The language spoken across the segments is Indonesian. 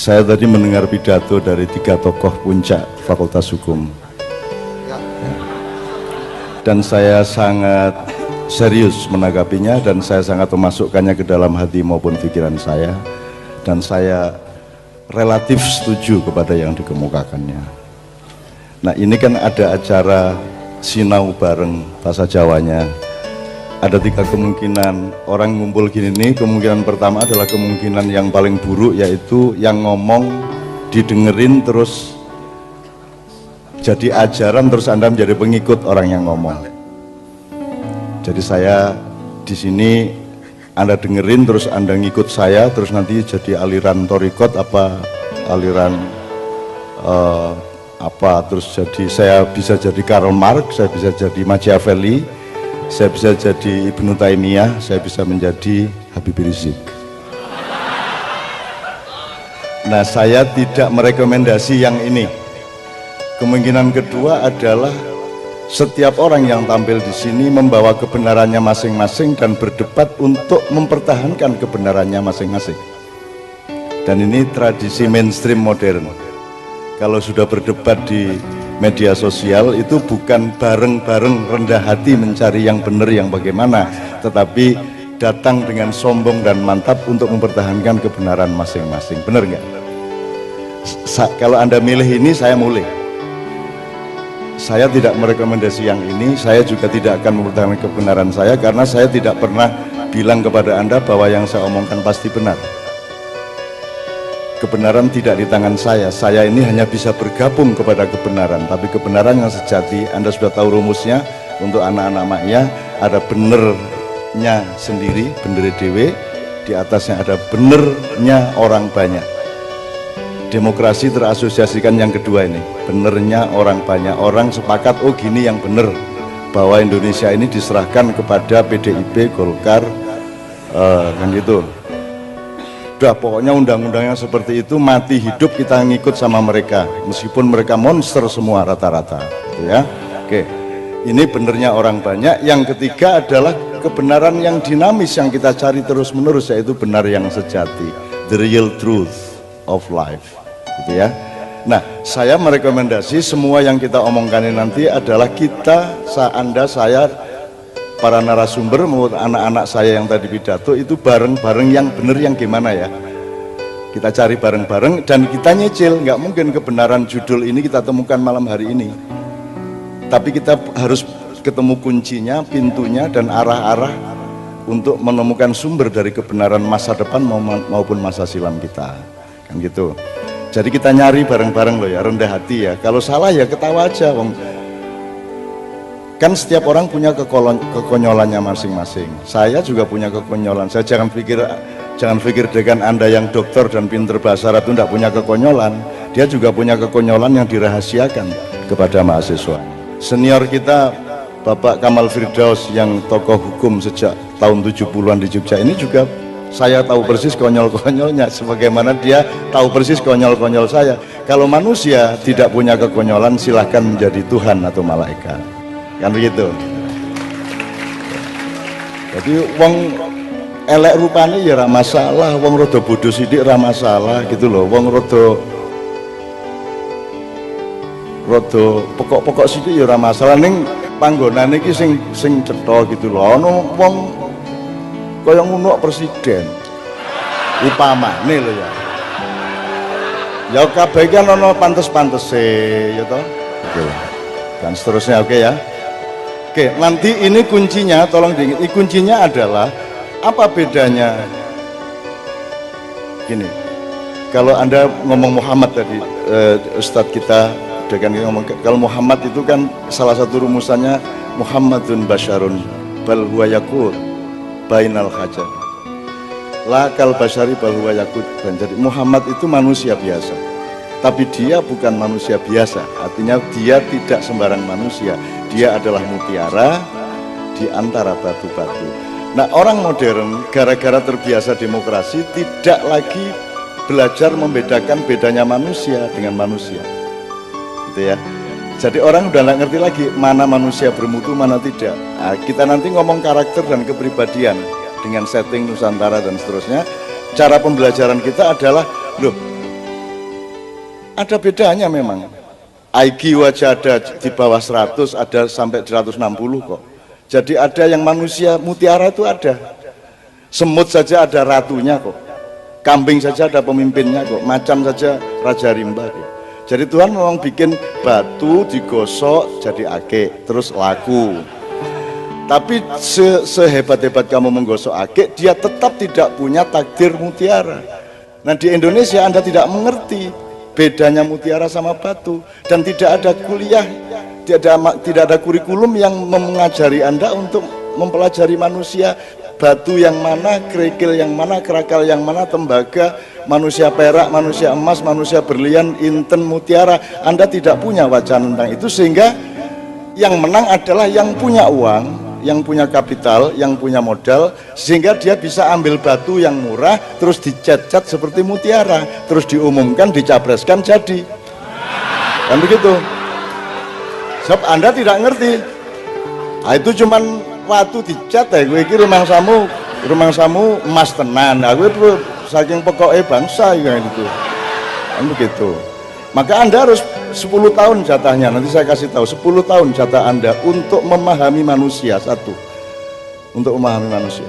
Saya tadi mendengar pidato dari 3 tokoh puncak Fakultas Hukum. Dan saya sangat serius menanggapinya dan saya sangat memasukkannya ke dalam hati maupun pikiran saya. Dan saya relatif setuju kepada yang dikemukakannya. Nah, ini kan ada acara sinau bareng bahasa Jawanya. Ada 3 kemungkinan orang ngumpul gini nih. Kemungkinan pertama adalah kemungkinan yang paling buruk, yaitu yang ngomong didengerin terus jadi ajaran, terus Anda menjadi pengikut orang yang ngomong. Jadi saya di sini Anda dengerin terus Anda ngikut saya, terus nanti jadi aliran torikot apa aliran terus jadi saya bisa jadi Karl Marx, saya bisa jadi Machiavelli, saya bisa jadi Ibnu Taimiyah, saya bisa menjadi Habib Rizik. Nah, saya tidak merekomendasi yang ini. Kemungkinan kedua adalah setiap orang yang tampil di sini membawa kebenarannya masing-masing dan berdebat untuk mempertahankan kebenarannya masing-masing. Dan ini tradisi mainstream modern. Kalau sudah berdebat di media sosial itu bukan bareng-bareng rendah hati mencari yang benar yang bagaimana, tetapi datang dengan sombong dan mantap untuk mempertahankan kebenaran masing-masing. Benar nggak? Kalau Anda milih ini, saya mulai. Saya tidak merekomendasi yang ini, saya juga tidak akan mempertahankan kebenaran saya karena saya tidak pernah bilang kepada Anda bahwa yang saya omongkan pasti benar. Kebenaran tidak di tangan saya ini hanya bisa bergabung kepada kebenaran, tapi kebenaran yang sejati, Anda sudah tahu rumusnya, untuk anak-anak maknya, ada benernya sendiri, bener dewe, di atasnya ada benernya orang banyak. Demokrasi terasosiasikan yang kedua ini, benernya orang banyak, orang sepakat, oh gini yang bener, bahwa Indonesia ini diserahkan kepada PDIP, Golkar, kan gitu. Udah pokoknya undang-undangnya seperti itu, mati hidup kita ngikut sama mereka, meskipun mereka monster semua rata-rata, gitu ya. Oke, ini benernya orang banyak. Yang ketiga adalah kebenaran yang dinamis yang kita cari terus-menerus, yaitu benar yang sejati, the real truth of life. Gitu ya. Nah, saya merekomendasi semua yang kita omongkan ini nanti adalah kita, Anda, saya, para narasumber maupun anak-anak saya yang tadi pidato itu bareng-bareng yang benar yang gimana ya. Kita cari bareng-bareng dan kita nyicil. Nggak mungkin kebenaran judul ini kita temukan malam hari ini. Tapi kita harus ketemu kuncinya, pintunya dan arah-arah untuk menemukan sumber dari kebenaran masa depan maupun masa silam kita. Kan gitu. Jadi kita nyari bareng-bareng loh ya, rendah hati ya. Kalau salah ya ketawa aja, wong. Kan setiap orang punya kekonyolannya masing-masing. Saya juga punya kekonyolan. Saya jangan pikir dengan Anda yang dokter dan pinter bahasa Arab itu tidak punya kekonyolan. Dia juga punya kekonyolan yang dirahasiakan kepada mahasiswa. Senior kita Bapak Kamal Firdaus yang tokoh hukum sejak tahun 70-an di Jogja ini juga saya tahu persis konyol-konyolnya, sebagaimana dia tahu persis konyol-konyol saya. Kalau manusia tidak punya kekonyolan, silahkan menjadi Tuhan atau malaikat, kan begitu. Jadi wong elek rupanya ya ra masalah, wong rada bodoh sidik ra masalah gitu loh, wong rada pokok-pokok sidik ya ra masalah. Ning panggonane iki sing cetha gitu loh. Ono wong kaya ngono presiden upamane lho ya. Ya kabeh iki ana pantes-pantese ya toh. Oke. Dan seterusnya, oke ya. Oke, nanti ini kuncinya, tolong diingat, ini kuncinya adalah apa bedanya gini. Kalau Anda ngomong Muhammad tadi, Ustadz kita dengan ngomong, kalau Muhammad itu kan salah satu rumusannya Muhammadun basyarun bal huwa yaqut bainal hajar la kal basyari bal huwa yaqut. Jadi Muhammad itu manusia biasa, tapi dia bukan manusia biasa, artinya dia tidak sembarang manusia, dia adalah mutiara di antara batu-batu. Nah, orang modern gara-gara terbiasa demokrasi tidak lagi belajar membedakan bedanya manusia dengan manusia, gitu ya. Jadi orang udah nggak ngerti lagi mana manusia bermutu, mana tidak. Nah, kita nanti ngomong karakter dan kepribadian dengan setting Nusantara dan seterusnya. Cara pembelajaran kita adalah, loh, ada bedanya memang. IQ aja ada di bawah 100, ada sampai 160 kok. Jadi ada yang manusia mutiara itu ada. Semut saja ada ratunya kok. Kambing saja ada pemimpinnya kok. Macan saja raja rimba kok. Jadi Tuhan memang bikin batu digosok jadi ake, terus laku. Tapi sehebat-hebat kamu menggosok ake, dia tetap tidak punya takdir mutiara. Nah di Indonesia Anda tidak mengerti bedanya mutiara sama batu, dan tidak ada kuliah, tidak ada kurikulum yang mengajari Anda untuk mempelajari manusia, batu yang mana, kerikil yang mana, kerakal yang mana, tembaga, manusia perak, manusia emas, manusia berlian, inten, mutiara. Anda tidak punya wacana tentang itu, sehingga yang menang adalah yang punya uang, yang punya kapital, yang punya modal, sehingga dia bisa ambil batu yang murah terus dicat-cat seperti mutiara, terus diumumkan, dicapreskan, jadi kan begitu. Sebab Anda tidak ngerti, nah, itu cuman waktu dicat ya, gue kira rumah samu emas tenan, nah, gue saking pokoknya bangsa ya gitu kan begitu. Maka Anda harus 10 tahun jatahnya, nanti saya kasih tahu 10 tahun jatah Anda untuk memahami manusia. Satu, untuk memahami manusia.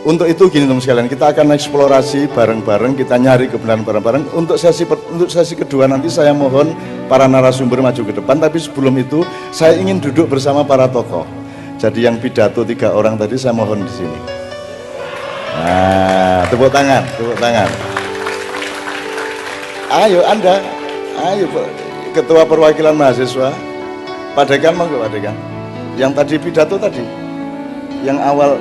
Untuk itu gini teman sekalian, kita akan eksplorasi bareng-bareng, kita nyari kebenaran bareng-bareng. Untuk sesi kedua nanti saya mohon para narasumber maju ke depan, tapi sebelum itu saya ingin duduk bersama para tokoh. Jadi yang pidato 3 orang tadi saya mohon di sini. Nah, tepuk tangan, tepuk tangan. Ayo Anda, ayo Ketua Perwakilan Mahasiswa, Pak Dekan, monggo Pak Dekan. Yang tadi pidato tadi, yang awal,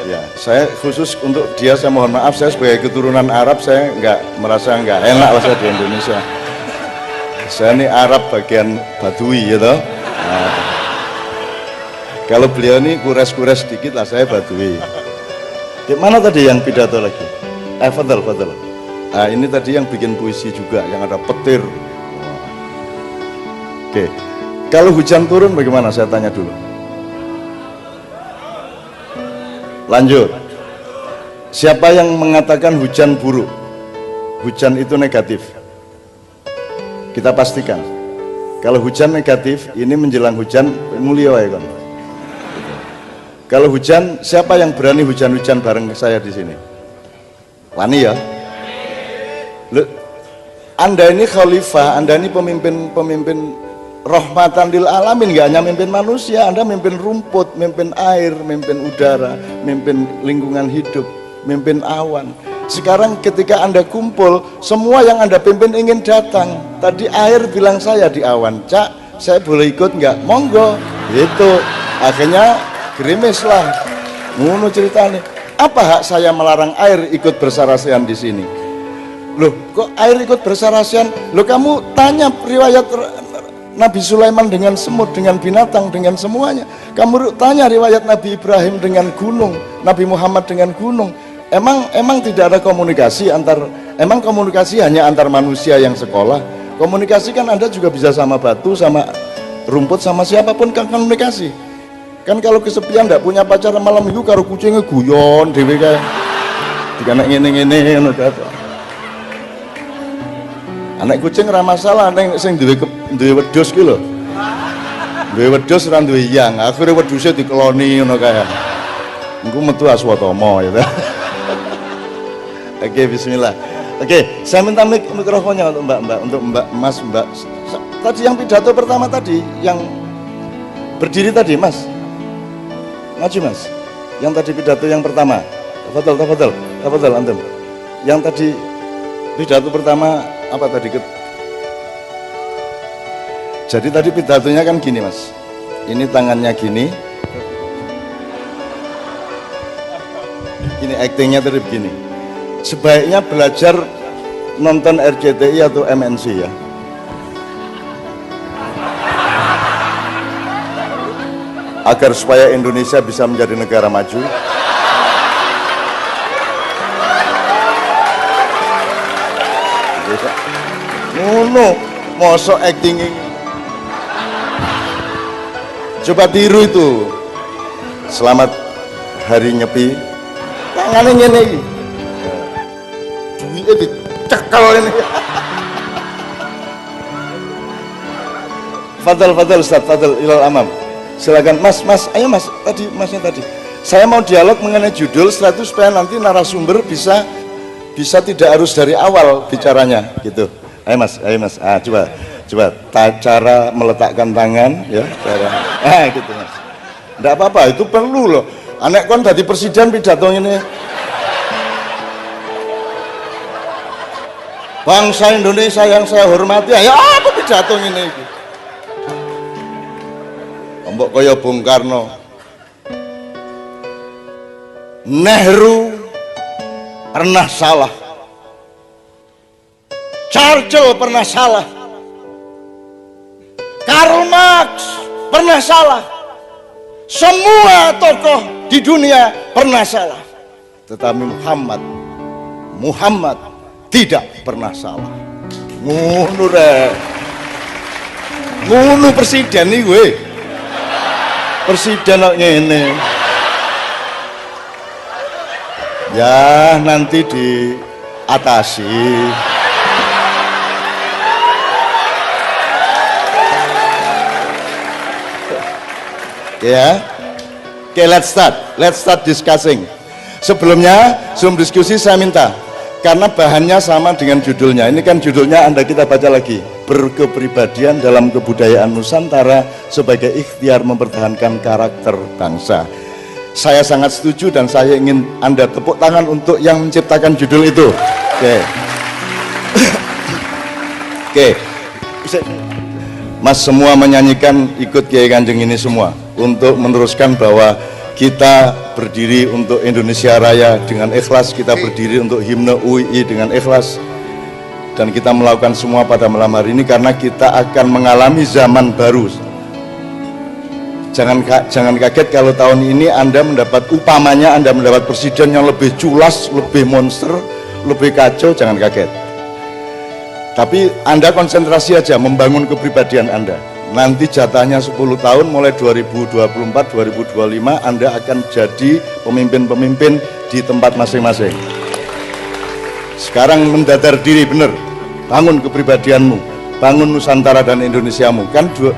ya saya khusus untuk dia saya mohon maaf, saya sebagai keturunan Arab saya merasa nggak enak lah saya di Indonesia. Saya ini Arab bagian Badui gitu. Nah, kalau beliau ini kures-kures sedikit lah, saya Badui. Gimana tadi yang pidato lagi? Fadal. Nah, ini tadi yang bikin puisi juga, yang ada petir. Oke, kalau hujan turun bagaimana? Saya tanya dulu. Lanjut. Siapa yang mengatakan hujan buruk? Hujan itu negatif. Kita pastikan. Kalau hujan negatif, ini menjelang hujan mulia ya kan. Kalau hujan, siapa yang berani hujan-hujan bareng saya di sini? Wani ya. Anda ini khalifah, Anda ini pemimpin rahmatan lil alamin, gak hanya memimpin manusia, Anda memimpin rumput, memimpin air, memimpin udara, memimpin lingkungan hidup, memimpin awan. Sekarang ketika Anda kumpul, semua yang Anda pimpin ingin datang. Tadi air bilang saya di awan, Cak, saya boleh ikut nggak? Monggo, gitu. Akhirnya gerimis lah, ngono ceritanya. Apa hak saya melarang air ikut bersarasehan di sini? Loh, kok air ikut bersarasehan? Loh, kamu tanya riwayat Nabi Sulaiman dengan semut, dengan binatang, dengan semuanya. Kamu tanya riwayat Nabi Ibrahim dengan gunung, Nabi Muhammad dengan gunung. Emang tidak ada komunikasi emang komunikasi hanya antar manusia yang sekolah? Komunikasi kan Anda juga bisa sama batu, sama rumput, sama siapapun kan komunikasi. Kan kalau kesepian tidak punya pacar malam minggu karo kucingnya guyon dhewe kae. Dikanek ngene-ngene ngono ta. Anak kucing ora masalah, ning sing duwe wedhus ki lho. Duwe wedhus ora duwe yang, akhire wedhuse dikeloni ngono kae. Engko metu aswatama ya ta. Oke, bismillah. Oke, saya minta mikrofonnya untuk Mbak, untuk Mas, Mbak. Tadi yang pidato pertama tadi, yang berdiri tadi, Mas. Maju, Mas. Yang tadi pidato yang pertama. Tafadhal antum. Yang tadi pidato pertama apa tadi? Jadi tadi pidatonya kan gini, Mas. Ini tangannya gini. Gini aktingnya tadi begini. Sebaiknya belajar nonton RCTI atau MNC ya. Agar supaya Indonesia bisa menjadi negara maju. Mosok acting ini. Coba tiru itu. Selamat hari Nyepi. Tangannya ngene iki. Duwike cekel ini. Fadal Ustaz, Fadal ilal amam. Silakan Mas, ayo Mas, Masnya tadi. Saya mau dialog mengenai judul, setelah itu supaya nanti narasumber bisa tidak harus dari awal bicaranya gitu. Ayo Mas. Coba cara meletakkan tangan ya, cara. Gitu Mas. Enggak apa-apa, itu perlu loh. Anek kon dadi presiden pidato ini. Bangsa Indonesia yang saya hormati, ayo apa pidato ini? Mbok kaya Bung Karno, Nehru pernah salah, Churchill pernah salah, Karl Marx pernah salah, semua tokoh di dunia pernah salah, tetapi Muhammad tidak pernah salah. Ngono rek, ngono presiden nih gue, presiden kok ngene. Ya nanti diatasi. Ya, oke, let's start discussing. Sebelumnya, sebelum diskusi saya minta, karena bahannya sama dengan judulnya. Ini kan judulnya kita baca lagi, berkepribadian dalam kebudayaan Nusantara sebagai ikhtiar mempertahankan karakter bangsa. Saya sangat setuju dan saya ingin Anda tepuk tangan untuk yang menciptakan judul itu. Oke. Mas semua menyanyikan ikut Kiai Kanjeng ini semua untuk meneruskan bahwa kita berdiri untuk Indonesia Raya dengan ikhlas, kita berdiri untuk himne UII dengan ikhlas, dan kita melakukan semua pada malam hari ini karena kita akan mengalami zaman baru. Jangan kaget kalau tahun ini Anda mendapat, upamanya Anda mendapat presiden yang lebih culas, lebih monster, lebih kacau, jangan kaget. Tapi Anda konsentrasi aja membangun kepribadian Anda. Nanti jatahnya 10 tahun mulai 2024-2025 Anda akan jadi pemimpin-pemimpin di tempat masing-masing. Sekarang mendadar diri bener, bangun kepribadianmu, bangun Nusantara dan Indonesiamu. Kan 10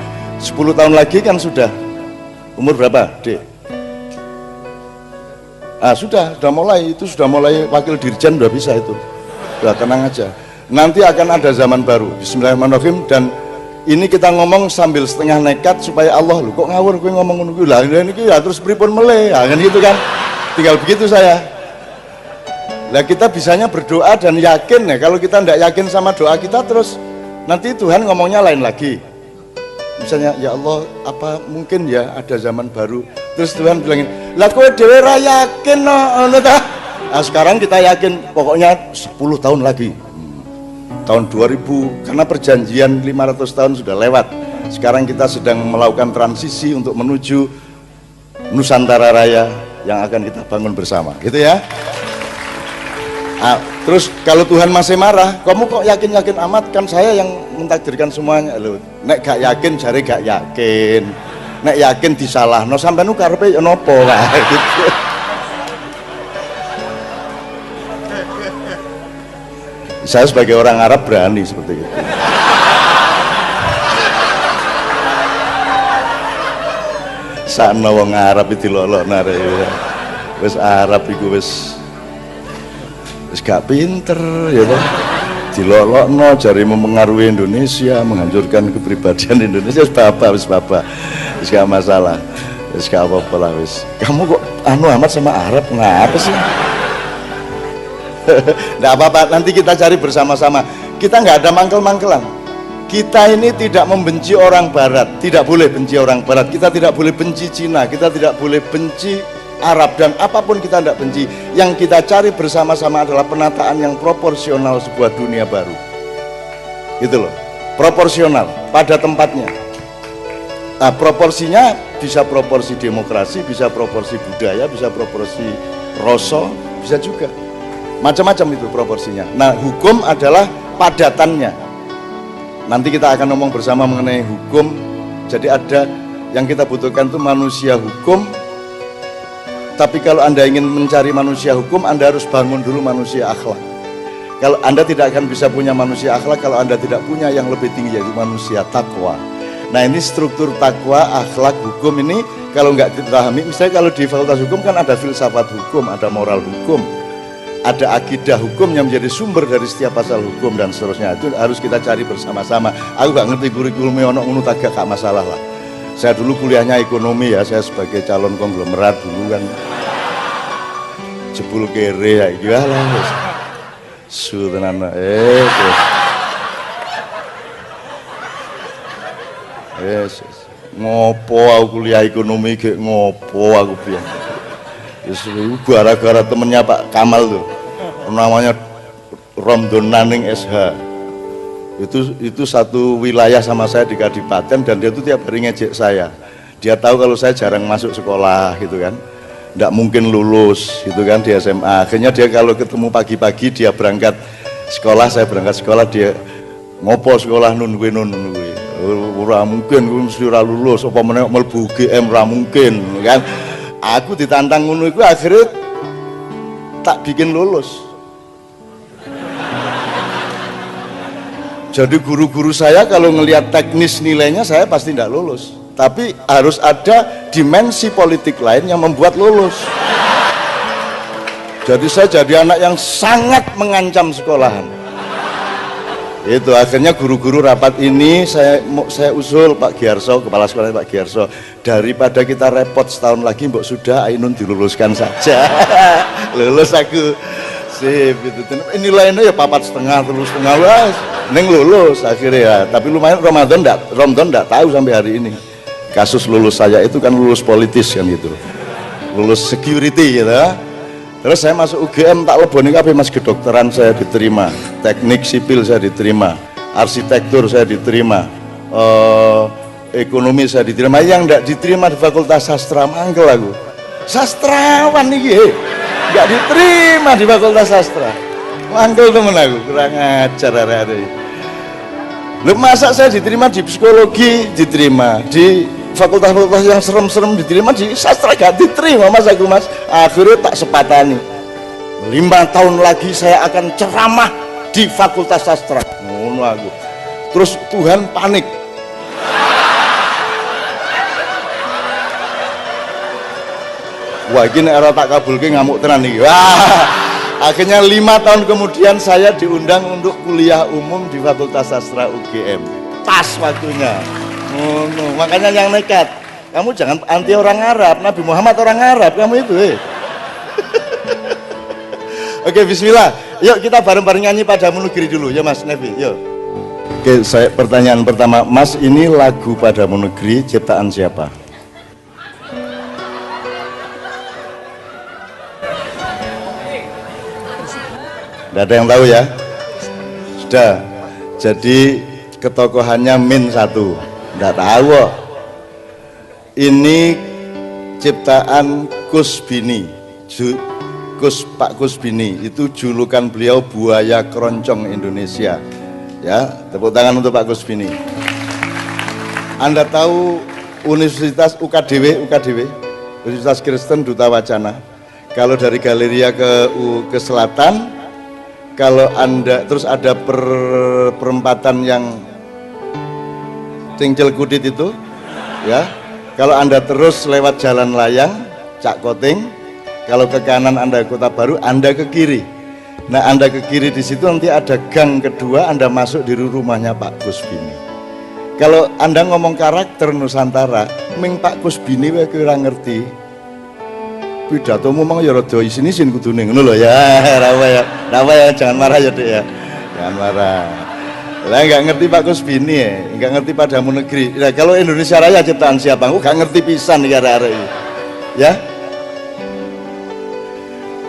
tahun lagi kan sudah umur berapa, Dek? Sudah mulai, itu sudah mulai wakil dirjen, udah bisa itu. Udah tenang aja. Nanti akan ada zaman baru. Bismillahirrahmanirrahim. Dan ini kita ngomong sambil setengah nekat supaya Allah, lu kok ngawur gue ngomong ngono lah ini ya terus pripun meleh. Kan gitu kan. Tinggal begitu saya. Lah kita bisanya berdoa dan yakin ya. Kalau kita tidak yakin sama doa kita terus nanti Tuhan ngomongnya lain lagi. Misalnya, ya Allah, apa mungkin ya ada zaman baru? Terus Tuhan bilangin, lah kowe dhewe ra yakin ngono ta? Nah, sekarang kita yakin, pokoknya 10 tahun lagi. Tahun 2000, karena perjanjian 500 tahun sudah lewat. Sekarang kita sedang melakukan transisi untuk menuju Nusantara Raya yang akan kita bangun bersama. Gitu ya. Terus kalau Tuhan masih marah, kamu kok yakin-yakin amat? Kan saya yang mentakdirkan semuanya. Loh, nek gak yakin jare gak yakin. Nek yakin disalahno sampeyan karepe ya napa wae gitu. Saya sebagai orang Arab berani seperti itu. Sakno wong Arab iki dilolokno arek. Wis Arab iku wis gak pinter ya kan, dilolokno jari mempengaruhi Indonesia, menghancurkan kepribadian Indonesia. Wis bapak wis gak masalah, wis gak apa-apa lah wis. Kamu kok amat sama Arab, ngapa sih? Nggak apa-apa, nanti kita cari bersama-sama. Kita nggak ada mangkel-mangkelan. Kita ini tidak membenci orang Barat, tidak boleh benci orang Barat. Kita tidak boleh benci Cina, kita tidak boleh benci Arab, dan apapun kita tidak benci. Yang kita cari bersama-sama adalah penataan yang proporsional sebuah dunia baru. Gitu loh, proporsional pada tempatnya. Nah, proporsinya bisa proporsi demokrasi, bisa proporsi budaya, bisa proporsi rasa, bisa juga macam-macam itu proporsinya. Nah, hukum adalah padatannya. Nanti kita akan ngomong bersama mengenai hukum. Jadi ada yang kita butuhkan itu manusia hukum. Tapi kalau Anda ingin mencari manusia hukum, Anda harus bangun dulu manusia akhlak. Kalau Anda tidak akan bisa punya manusia akhlak kalau Anda tidak punya yang lebih tinggi, yaitu manusia takwa. Nah, ini struktur takwa, akhlak, hukum ini kalau nggak dipahami, misalnya kalau di fakultas hukum kan ada filsafat hukum, ada moral hukum, ada akidah hukum yang menjadi sumber dari setiap pasal hukum dan seterusnya. Itu harus kita cari bersama-sama. Aku nggak ngerti kurikulumnya ono ngono tak gak masalah lah. Saya dulu kuliahnya ekonomi ya, saya sebagai calon konglomerat dulu kan jebul kere ya gimana sutenan ngopo aku kuliah ekonomi kayak ngopo aku biar gara-gara temennya Pak Kamal tuh namanya Romdon Naning SH itu satu wilayah sama saya di Kadipaten dan dia tuh tiap hari ngejek saya. Dia tahu kalau saya jarang masuk sekolah gitu kan, nggak mungkin lulus gitu kan di SMA. Akhirnya dia kalau ketemu pagi-pagi dia berangkat sekolah, saya berangkat sekolah, dia ngopo sekolah nun ora mungkin gue mesti ora lulus apa meneh mlebu UGM ora mungkin kan. Aku ditantang ngono iku akhirnya tak bikin lulus. Jadi guru-guru saya kalau ngelihat teknis nilainya saya pasti tidak lulus. Tapi harus ada dimensi politik lain yang membuat lulus. Jadi saya jadi anak yang sangat mengancam sekolahan. Itu akhirnya guru-guru rapat ini saya usul Pak Giarso, kepala sekolah Pak Giarso, daripada kita repot setahun lagi mbok sudah Ainun diluluskan saja. Lulus aku. Sip itu. Nilainya ya 4,5 3,5 lah. Neng lulus akhirnya ya. Tapi lumayan Ramadan enggak tahu sampai hari ini. Kasus lulus saya itu kan lulus politis kan gitu. Lulus security gitu. Terus saya masuk UGM tak leboni kabeh Mas, kedokteran saya diterima, teknik sipil saya diterima, arsitektur saya diterima, ekonomi saya diterima. Yang enggak diterima di Fakultas Sastra mangkel aku. Sastrawan iki enggak diterima di Fakultas Sastra. Mangkel temen aku, kurang ajar arek-arek. Lu masa saya diterima di psikologi, diterima di fakultas-fakultas yang serem-serem, diterima di sastra gak diterima Mas aku Mas. Akhirnya tak sepatani 5 tahun lagi saya akan ceramah di Fakultas Sastra ngono aku. Terus Tuhan panik, wah ini era tak kabulke ngamuk tenan nih. Wah, akhirnya 5 tahun kemudian saya diundang untuk kuliah umum di Fakultas Sastra UGM. Pas waktunya. Makanya yang nekat, kamu jangan anti orang Arab, Nabi Muhammad orang Arab kamu itu. Oke, bismillah. Yuk kita bareng-bareng nyanyi Padamu Negeri dulu ya Mas Nevi, yuk. Oke, saya pertanyaan pertama, Mas, ini lagu Padamu Negeri ciptaan siapa? Tidak ada yang tahu ya? Sudah. Jadi ketokohannya Min 1. Tidak tahu. Ini ciptaan Kus Bini. Pak Kus Bini itu julukan beliau buaya keroncong Indonesia. Ya, tepuk tangan untuk Pak Kus Bini. Anda tahu Universitas UKDW, Universitas Kristen Duta Wacana. Kalau dari Galeria ke selatan, kalau Anda terus ada perempatan yang Cingcil Kudit itu, ya. Kalau Anda terus lewat Jalan Layang, Cak Koting, kalau ke kanan Anda Kota Baru, Anda ke kiri. Nah, Anda ke kiri di situ nanti ada gang kedua, Anda masuk di rumahnya Pak Kus Bini. Kalau Anda ngomong karakter Nusantara, ming Pak Kus Bini wae kira ngerti. Pidatomu mang ya rada isin-isin kudune ngono lho ya. Rawa ya, jangan marah ya, Dek ya. Jangan marah. Lah enggak ngerti Pak Kus Bini ya, enggak ngerti Padamu Negeri. Nah, kalau Indonesia Raya ciptaan siapa? Aku enggak ngerti pisan iki arek-arek iki. Ya.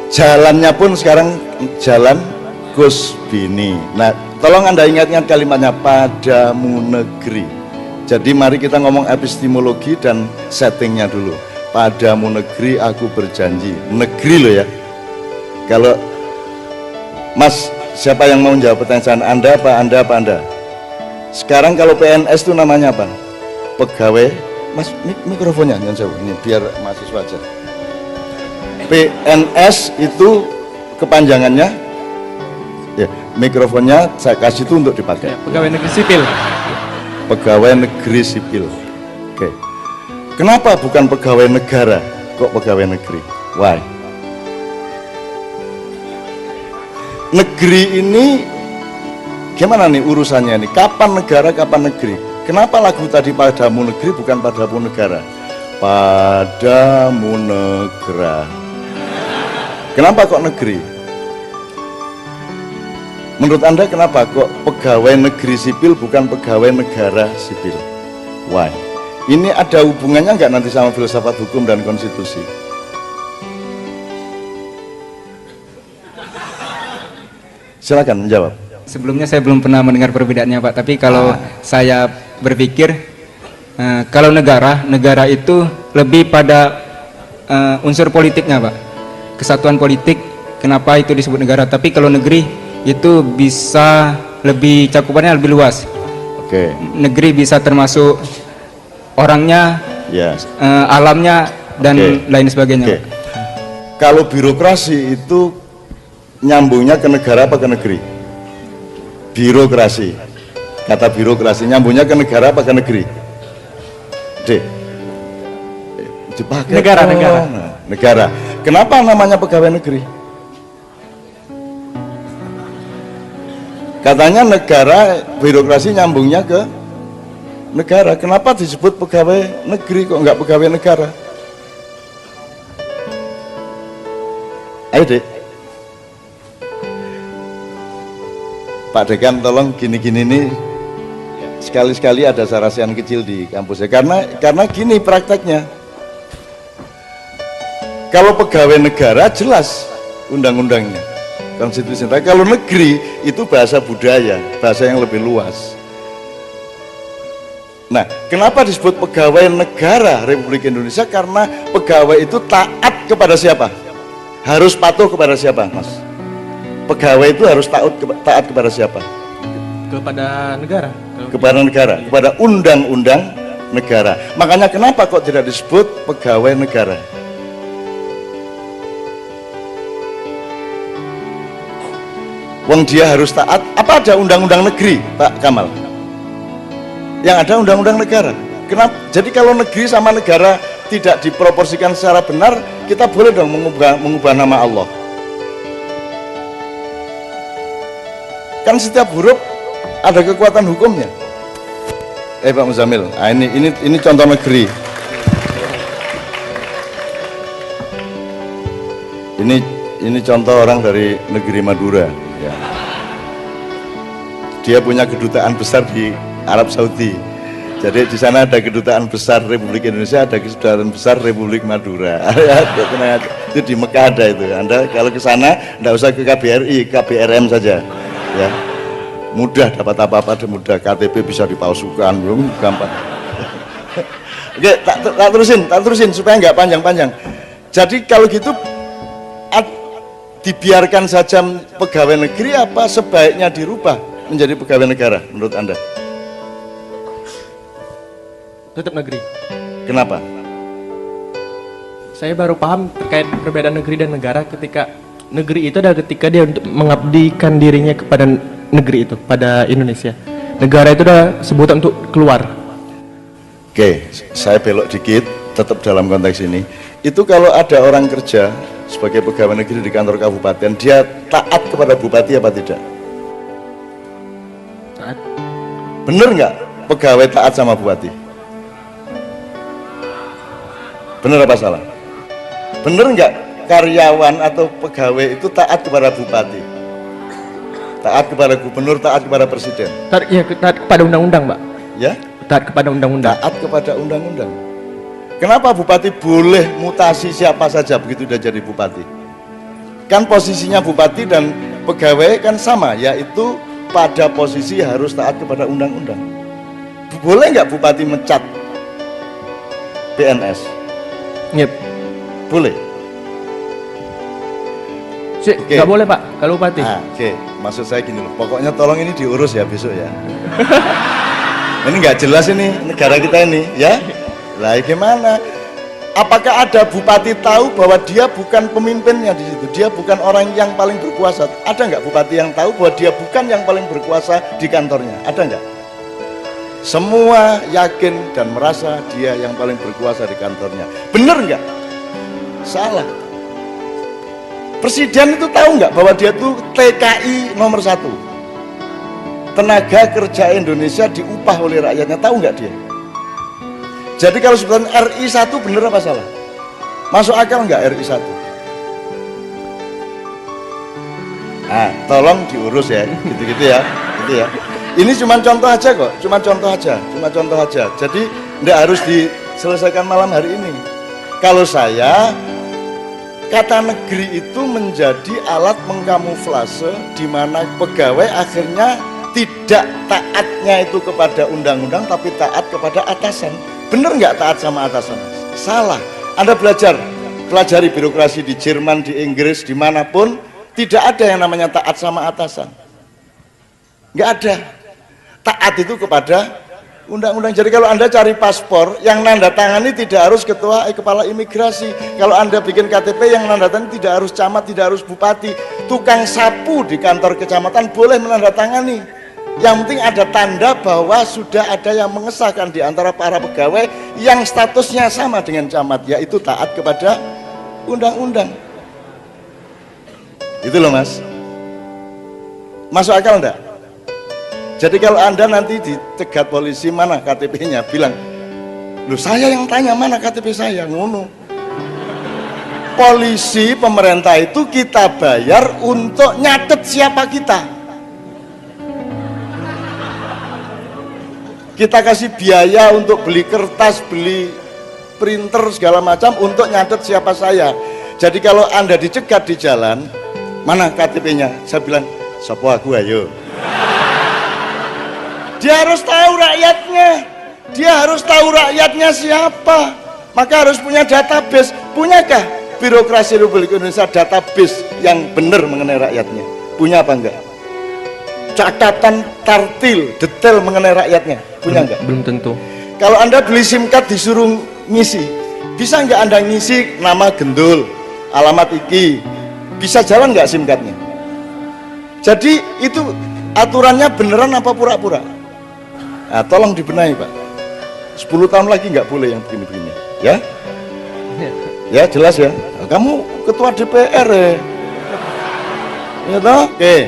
Jalannya pun sekarang jalan Kus Bini. Nah, tolong Anda ingat-ingat kalimatnya Padamu Negeri. Jadi mari kita ngomong epistemologi dan settingnya dulu. Padamu negeri aku berjanji. Negeri loh ya. Kalau Mas, siapa yang mau menjawab pertanyaan Anda apa Anda? Sekarang kalau PNS itu namanya apa? Pegawai. Mas, mikrofonnya jangan jauh ini biar mahasiswa aja. PNS itu kepanjangannya Ya, mikrofonnya saya kasih itu untuk dipakai. Ya, pegawai negeri sipil. Pegawai negeri sipil. Oke. Kenapa bukan pegawai negara? Kok pegawai negeri? Why? Negeri ini gimana nih urusannya ini? Kapan negara, kapan negeri? Kenapa lagu tadi padamu negeri bukan padamu negara? Padamu negara. Kenapa kok negeri? Menurut Anda kenapa kok pegawai negeri sipil bukan pegawai negara sipil? Why? Ini ada hubungannya nggak nanti sama filsafat hukum dan konstitusi? Silakan menjawab. Sebelumnya saya belum pernah mendengar perbedaannya Pak, tapi kalau saya berpikir kalau negara itu lebih pada unsur politiknya Pak, kesatuan politik, kenapa itu disebut negara. Tapi kalau negeri itu bisa lebih, cakupannya lebih luas. Oke. Negeri bisa termasuk orangnya, alamnya, dan lain sebagainya. Kalau birokrasi itu nyambungnya ke negara apa ke negeri? Birokrasi. Kata birokrasi nyambungnya ke negara apa ke negeri? D. Dipakai negara. Negara. Kenapa namanya pegawai negeri? Katanya negara, birokrasi nyambungnya ke negara. Kenapa disebut pegawai negeri kok nggak pegawai negara? Ayo Dek. Pak Dekan tolong gini-gini nih, sekali-sekali ada sarasian kecil di kampusnya, karena gini prakteknya. Kalau pegawai negara jelas undang-undangnya, konstitusi. Kalau negeri itu bahasa budaya, bahasa yang lebih luas. Nah, kenapa disebut pegawai negara Republik Indonesia? Karena pegawai itu taat kepada siapa? Harus patuh kepada siapa, Mas? Pegawai itu harus taat kepada siapa? Kepada negara. Kepada negara, kepada undang-undang negara. Makanya kenapa kok tidak disebut pegawai negara? Wong dia harus taat. Apa ada undang-undang negeri, Pak Kamal? Yang ada undang-undang negara. Kenapa? Jadi kalau negeri sama negara tidak diproporsikan secara benar, kita boleh dong mengubah nama Allah. Kan setiap huruf ada kekuatan hukumnya. Pak Muzamil, ini contoh negeri. Ini contoh orang dari negeri Madura. Ya. Dia punya kedutaan besar di Arab Saudi. Jadi di sana ada kedutaan besar Republik Indonesia, ada kedutaan besar Republik Madura. Itu di Mekah ada itu. Anda kalau ke sana nggak usah ke KBRI, KBRM saja. Ya, mudah dapat apa-apa, mudah. KTP bisa dipalsukan, belum gampang. Oke, tak terusin supaya nggak panjang-panjang. Jadi kalau gitu dibiarkan saja pegawai negeri apa sebaiknya dirubah menjadi pegawai negara menurut Anda? Tetap negeri. Kenapa? Saya baru paham terkait perbedaan negeri dan negara ketika negeri itu adalah ketika dia untuk mengabdikan dirinya kepada negeri itu, pada Indonesia. Negara itu adalah sebutan untuk keluar. Oke, saya belok dikit, tetap dalam konteks ini. Itu kalau ada orang kerja sebagai pegawai negeri di kantor kabupaten, dia taat kepada bupati apa tidak? Taat. Bener nggak pegawai taat sama bupati? Bener apa salah? Bener nggak karyawan atau pegawai itu taat kepada bupati, taat kepada gubernur, taat kepada presiden? Taat kepada undang-undang, Pak. Ya? Taat kepada undang-undang. Taat kepada undang-undang. Kenapa bupati boleh mutasi siapa saja begitu dia jadi bupati? Kan posisinya bupati dan pegawai kan sama, yaitu pada posisi harus taat kepada undang-undang. Boleh nggak bupati mecat PNS? Yep. Boleh. Nggak boleh Pak, kalau bupati. Oke, maksud saya gini loh, pokoknya tolong ini diurus ya besok ya. Ini nggak jelas ini negara kita ini, ya. Lah gimana? Apakah ada bupati tahu bahwa dia bukan pemimpinnya di situ, dia bukan orang yang paling berkuasa? Ada nggak bupati yang tahu bahwa dia bukan yang paling berkuasa di kantornya? Ada nggak? Semua yakin dan merasa dia yang paling berkuasa di kantornya. Benar nggak? Salah. Presiden itu tahu nggak bahwa dia tuh TKI nomor 1, tenaga kerja Indonesia diupah oleh rakyatnya? Tahu nggak dia? Jadi kalau sebutan RI 1 bener apa salah? Masuk akal nggak RI 1? Nah, tolong diurus ya, gitu-gitu ya, gitu ya. Ini cuma contoh aja kok, cuma contoh aja. Jadi nggak harus diselesaikan malam hari ini. Kalau saya, kata negeri itu menjadi alat mengkamuflase di mana pegawai akhirnya tidak taatnya itu kepada undang-undang tapi taat kepada atasan. Bener nggak taat sama atasan? Salah. Anda pelajari birokrasi di Jerman, di Inggris, dimanapun tidak ada yang namanya taat sama atasan. Nggak ada. Taat itu kepada undang-undang. Jadi kalau Anda cari paspor, yang nanda tangani tidak harus kepala imigrasi. Kalau Anda bikin KTP, yang nanda tangani tidak harus camat, tidak harus bupati. Tukang sapu di kantor kecamatan boleh menandatangani. Yang penting ada tanda bahwa sudah ada yang mengesahkan di antara para pegawai yang statusnya sama dengan camat, yaitu taat kepada undang-undang. Itu loh Mas. Masuk akal enggak? Jadi kalau Anda nanti dicegat polisi, mana KTP-nya, bilang, loh saya yang tanya mana KTP saya, ngono. Polisi, pemerintah itu kita bayar untuk nyatet siapa kita. Kita kasih biaya untuk beli kertas, beli printer segala macam untuk nyatet siapa saya. Jadi kalau Anda dicegat di jalan, mana KTP-nya? Saya bilang, sopo aku ayo. Dia harus tahu rakyatnya. Dia harus tahu rakyatnya siapa. Maka harus punya database. Punyakah birokrasi Republik Indonesia database yang benar mengenai rakyatnya? Punya apa enggak? Catatan tartil, detail mengenai rakyatnya, punya enggak? Belum tentu. Kalau Anda beli SIM card disuruh ngisi, bisa enggak Anda ngisi nama gendul, alamat iki, bisa jalan enggak SIM cardnya? Jadi itu aturannya beneran apa pura-pura? Nah, tolong dibenahi Pak. 10 tahun lagi enggak boleh yang begini-begini, ya? Ya jelas ya. Kamu ketua DPR ya? Ya toh? Oke.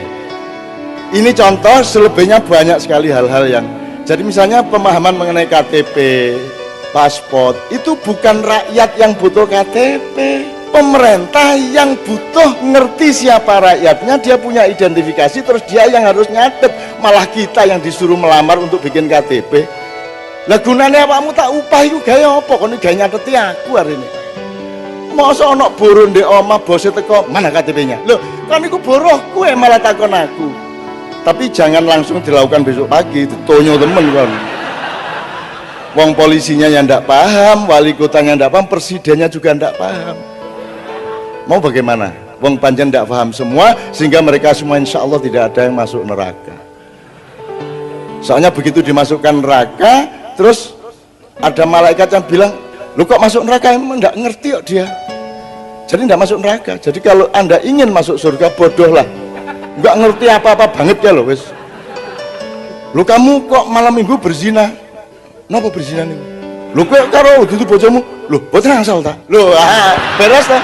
Ini contoh, selebihnya banyak sekali hal-hal yang, jadi misalnya pemahaman mengenai KTP, paspor, itu bukan rakyat yang butuh KTP, pemerintah yang butuh ngerti siapa rakyatnya, dia punya identifikasi, terus dia yang harus nyatet, malah kita yang disuruh melamar untuk bikin KTP. Lah gunanya awakmu tak upah itu gaya apa? Kok ini gaya nyateti aku hari ini. Masa ana boro ndek omah bose teko, mana KTP-nya? Loh, kan iku boroh kowe malah takon aku. Tapi jangan langsung dilakukan besok pagi, ditonyo temen kan. Wong polisinya yang ndak paham, wali kotanya ndak paham, presidennya juga ndak paham. Mau bagaimana? Wong panjen ndak paham semua, sehingga mereka semua insya Allah tidak ada yang masuk neraka. Soalnya begitu dimasukkan neraka, terus ada malaikat yang bilang, lu kok masuk neraka? Emang ndak ngerti kok dia. Jadi ndak masuk neraka. Jadi kalau Anda ingin masuk surga, bodohlah. Nggak ngerti apa-apa banget ya loh wes. Lu kamu kok malam minggu berzina? Kenapa berzina nih? Lu kok karo itu bojomu? Lu boten asal ta? Lu beres ta?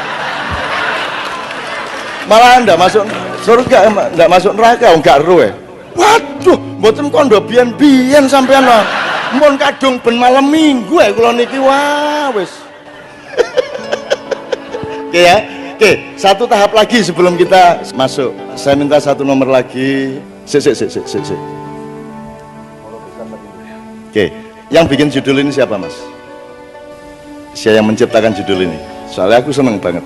Malah Anda masuk surga, enggak masuk neraka, enggak ero ya. Waduh, mboten kondo biyen sampean mah. Mun kadung ben malam minggu kula niki wah wis. Oke ya. Oke, satu tahap lagi sebelum kita masuk. Saya minta satu nomor lagi. Oke, yang bikin judul ini siapa Mas? Saya yang menciptakan judul ini. Soalnya aku seneng banget.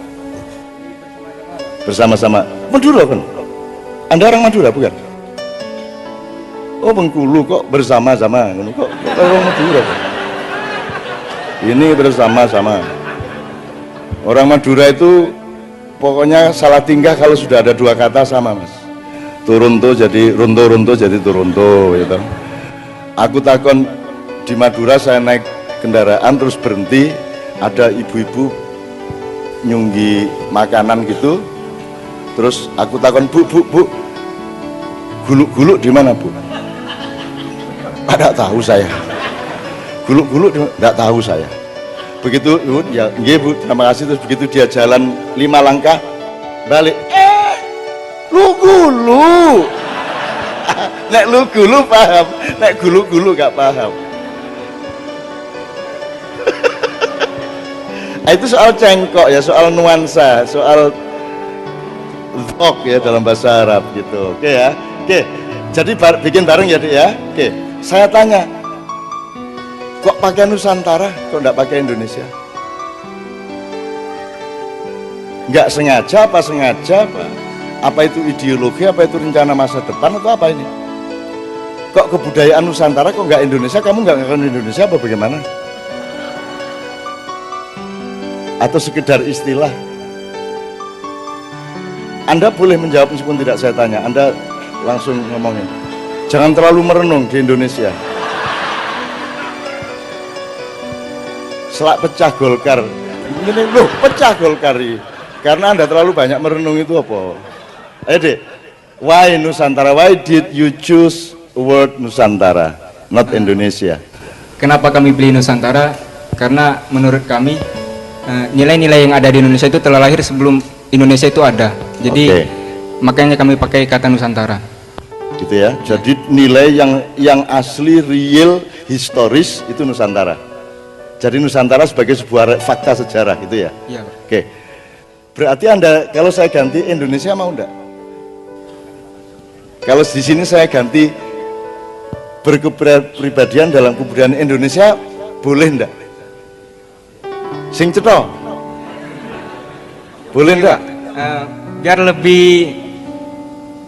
Bersama-sama Madura kan? Anda orang Madura bukan? Oh Bengkulu kok bersama-sama? Kok orang Madura kan? Ini bersama-sama. Orang Madura itu pokoknya salah tingkah kalau sudah ada dua kata sama Mas. Turunto jadi runto jadi turunto gitu. Aku takon di Madura, saya naik kendaraan terus berhenti, ada ibu-ibu nyunggi makanan gitu, terus aku takon, bu, guluk-guluk di mana bu? Tidak tahu saya. Guluk-guluk tidak tahu saya. Begitu, ya, nggih bu, terima kasih. Terus begitu dia jalan 5 langkah, balik. Lu gulu. Nek lu gulu paham, nek guluk-guluk gak paham. Itu soal cengkok ya, soal nuansa, soal dhok ya dalam bahasa Arab gitu. Oke ya. Oke. Jadi bikin bareng ya, Dik ya. Oke. Saya tanya, kok pakai Nusantara, kok enggak pakai Indonesia? Enggak sengaja apa sengaja apa? Apa itu ideologi, apa itu rencana masa depan atau apa ini? Kok kebudayaan Nusantara kok enggak Indonesia, kamu enggak ngakuin Indonesia apa bagaimana? Atau sekedar istilah? Anda boleh menjawab meskipun tidak saya tanya, Anda langsung ngomongin. Jangan terlalu merenung di Indonesia. Selak pecah Golkar. Ini loh, pecah Golkar ini. Karena Anda terlalu banyak merenung itu apa? Ayo Dek, why Nusantara? Why did you choose word Nusantara, not Indonesia? Kenapa kami pilih Nusantara? Karena menurut kami nilai-nilai yang ada di Indonesia itu telah lahir sebelum Indonesia itu ada. Jadi makanya kami pakai kata Nusantara. Gitu ya. Jadi nilai yang asli, real, historis itu Nusantara. Jadi Nusantara sebagai sebuah fakta sejarah gitu ya. Iya. Oke. Berarti Anda kalau saya ganti Indonesia mau enggak? Kalau di sini saya ganti berkepribadian dalam kebudayaan Indonesia, boleh enggak? Sing cetha. Boleh enggak? Biar lebih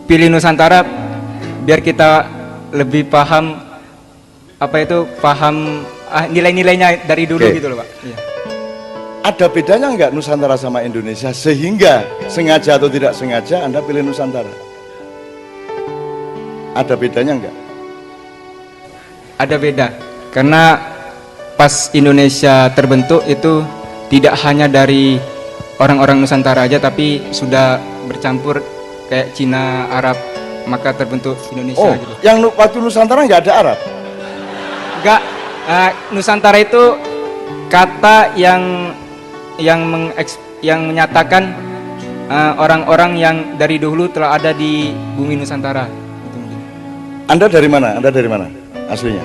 pilih Nusantara, biar kita lebih paham apa itu, paham nilai-nilainya dari dulu gitu loh Pak. Iya. Ada bedanya enggak Nusantara sama Indonesia sehingga sengaja atau tidak sengaja Anda pilih Nusantara? Ada bedanya enggak? Ada beda, karena pas Indonesia terbentuk itu tidak hanya dari orang-orang Nusantara aja, tapi sudah bercampur kayak Cina, Arab, maka terbentuk Indonesia gitu. Yang waktu Nusantara nggak ada Arab? Enggak, Nusantara itu kata yang menyatakan orang-orang yang dari dahulu telah ada di bumi Nusantara. Anda dari mana? Anda dari mana aslinya?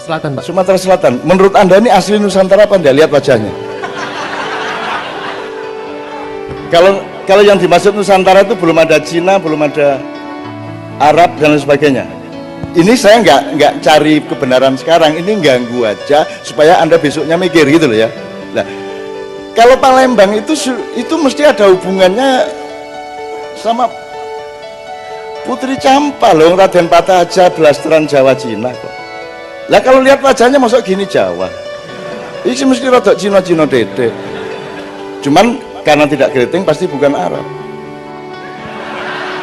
Selatan, Pak. Sumatera Selatan. Menurut Anda ini asli Nusantara apa enggak? Lihat wajahnya. Kalau yang dimaksud Nusantara itu belum ada Cina, belum ada Arab dan lain sebagainya. Ini saya nggak cari kebenaran sekarang, ini ganggu aja supaya Anda besoknya mikir gitu loh ya. Nah, kalau Palembang itu mesti ada hubungannya sama Putri Campa loh, Raden Patah aja blasteran Jawa Cina kok. Lah kalau lihat wajahnya masuk gini Jawa. Ini mesti rada Cina-Cina dede. Cuman karena tidak keriting pasti bukan Arab.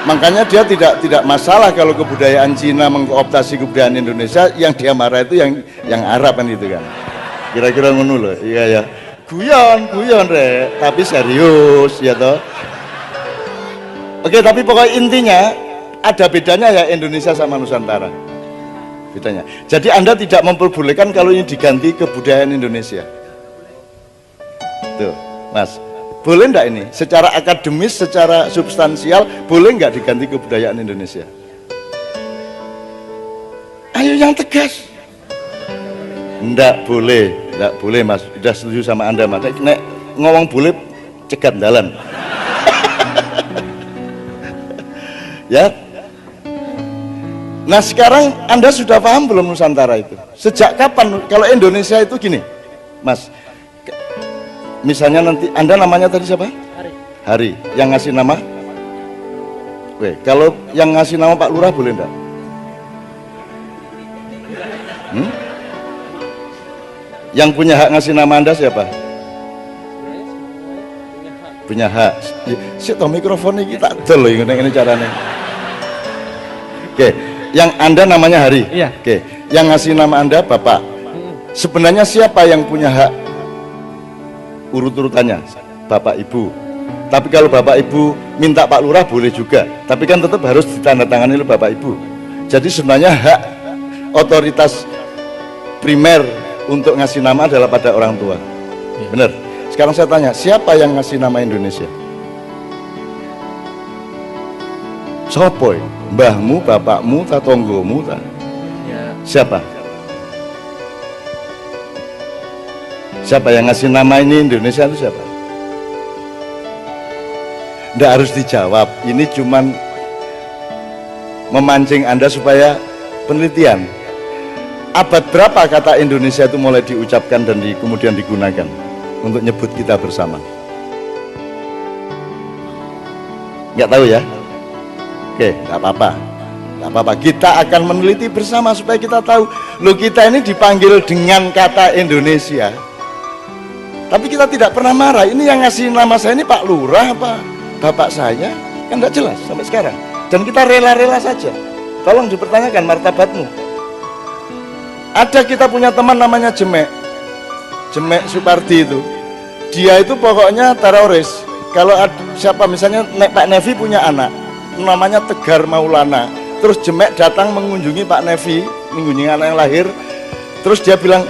Makanya dia tidak masalah kalau kebudayaan Cina mengkooptasi kebudayaan Indonesia, yang dia marah itu yang Arab kan gitu kan. Kira-kira ngono loh. Iya ya. Guyon Rek, tapi serius ya toh. Oke, tapi pokoknya intinya ada bedanya ya Indonesia sama Nusantara. Bedanya. Jadi Anda tidak memperbolehkan kalau ini diganti kebudayaan Indonesia. Tuh, Mas. Boleh enggak ini? Secara akademis, secara substansial, boleh enggak diganti kebudayaan Indonesia? Ayo yang tegas. Enggak boleh Mas. Sudah setuju sama Anda Mas. Nek ngomong boleh, cegat dalan. Ya. Nah sekarang Anda sudah paham belum Nusantara itu? Sejak kapan? Kalau Indonesia itu gini, Mas. Misalnya nanti Anda namanya tadi siapa? Hari. Yang ngasih nama? Oke, kalau yang ngasih nama Pak Lurah boleh enggak? Yang punya hak ngasih nama Anda siapa? Punya hak. Sik to mikrofon iki tak dol lho ngene carane. Oke, yang Anda namanya Hari. Iya. Oke, yang ngasih nama Anda Bapak. Sebenarnya siapa yang punya hak urut-urutannya, Bapak Ibu. Tapi kalau Bapak Ibu minta Pak Lurah boleh juga, tapi kan tetap harus ditandatangani oleh Bapak Ibu. Jadi sebenarnya hak otoritas primer untuk ngasih nama adalah pada orang tua. Benar. Sekarang saya tanya, siapa yang ngasih nama Indonesia? Sopo? Mbahmu, bapakmu, tatonggomu, Ya, siapa? Siapa yang ngasih nama ini Indonesia itu siapa? Tidak harus dijawab, ini cuman memancing Anda supaya penelitian. Abad berapa kata Indonesia itu mulai diucapkan dan kemudian digunakan untuk nyebut kita bersama? Nggak tahu ya? Oke, nggak apa-apa. Nggak apa-apa, kita akan meneliti bersama supaya kita tahu. Loh, kita ini dipanggil dengan kata Indonesia, tapi kita tidak pernah marah. Ini yang ngasih nama saya ini Pak Lurah apa bapak saya? Kan nggak jelas sampai sekarang. Dan kita rela-rela saja. Tolong dipertanyakan martabatmu. Ada kita punya teman namanya Jemek Supardi itu. Dia itu pokoknya teroris. Kalau siapa misalnya Pak Nevi punya anak namanya Tegar Maulana, terus Jemek datang mengunjungi Pak Nevi, mengunjungi anak yang lahir, terus dia bilang,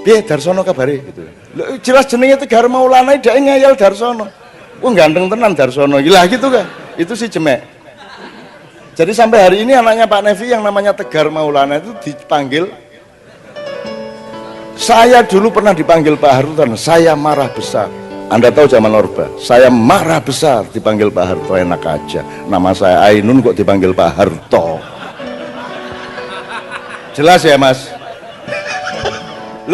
"Piye Darsono kabare?" gitu. Loh, jelas jenenge Tegar Maulana, dia ngeyel Darsono. Wah, ganteng tenan Darsono. Gila gitu kan. Itu si Jemek. Jadi sampai hari ini anaknya Pak Nevi yang namanya Tegar Maulana itu dipanggil. Saya dulu pernah dipanggil Pak Harto, saya marah besar. Anda tahu zaman Orba, saya marah besar dipanggil Pak Harto, enak aja. Nama saya Ainun kok dipanggil Pak Harto. Jelas ya Mas?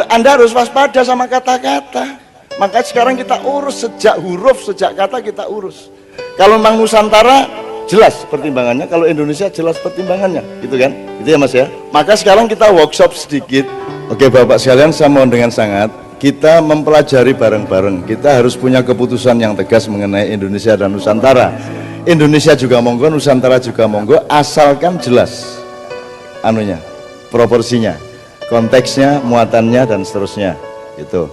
Anda harus waspada sama kata-kata. Maka sekarang kita urus sejak huruf, sejak kata kita urus. Kalau memang Nusantara jelas pertimbangannya, kalau Indonesia jelas pertimbangannya, gitu kan? Itu ya Mas ya. Maka sekarang kita workshop sedikit. Oke Bapak sekalian, saya mohon dengan sangat kita mempelajari bareng-bareng. Kita harus punya keputusan yang tegas mengenai Indonesia dan Nusantara. Indonesia juga monggo, Nusantara juga monggo, asalkan jelas anunya, proporsinya, konteksnya, muatannya dan seterusnya. Itu.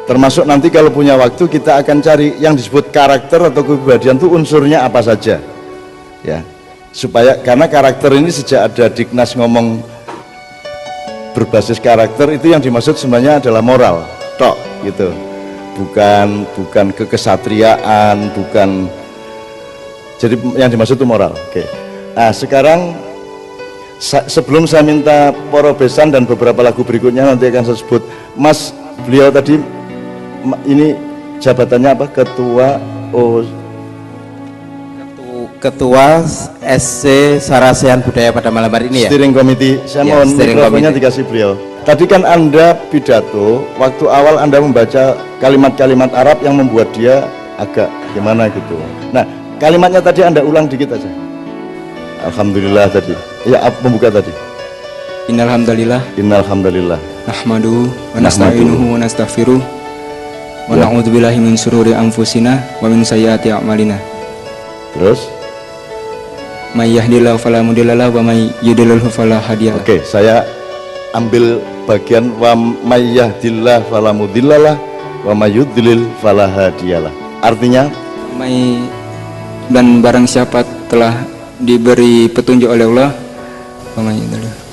Termasuk nanti kalau punya waktu kita akan cari yang disebut karakter atau kepribadian itu unsurnya apa saja. Ya. Supaya karena karakter ini sejak ada Dignas ngomong berbasis karakter, itu yang dimaksud sebenarnya adalah moral tok gitu, bukan kekesatriaan, bukan, jadi yang dimaksud itu moral. Oke. Nah sekarang sebelum saya minta Poro Besan dan beberapa lagu berikutnya nanti akan saya sebut, Mas beliau tadi ini jabatannya apa? Ketua SC Sarasehan Budaya pada malam hari ini ya? Steering Committee. Saya Ya, mohon steering mikrofonnya committee. dikasih beliau. Tadi kan Anda pidato, waktu awal Anda membaca kalimat-kalimat Arab yang membuat dia agak gimana gitu. Nah, kalimatnya tadi Anda ulang dikit aja. Alhamdulillah tadi. Ya, pembuka tadi. Innal hamdalillah Innal hamdalillah. nahmaduhu wa nasta'inuhu wa nastaghfiruh wa Ya. na'udzubillahi min syururi anfusina wa min sayyiati a'malina. Terus? May yahdihillahu fala mudhillalah wa may yudlilhu fala hadiyalah. Oke, saya ambil bagian wa may yahdillah fala mudhillalah wa may yudlil fala hadiyalah. Artinya May dan barang siapa telah diberi petunjuk oleh Allah,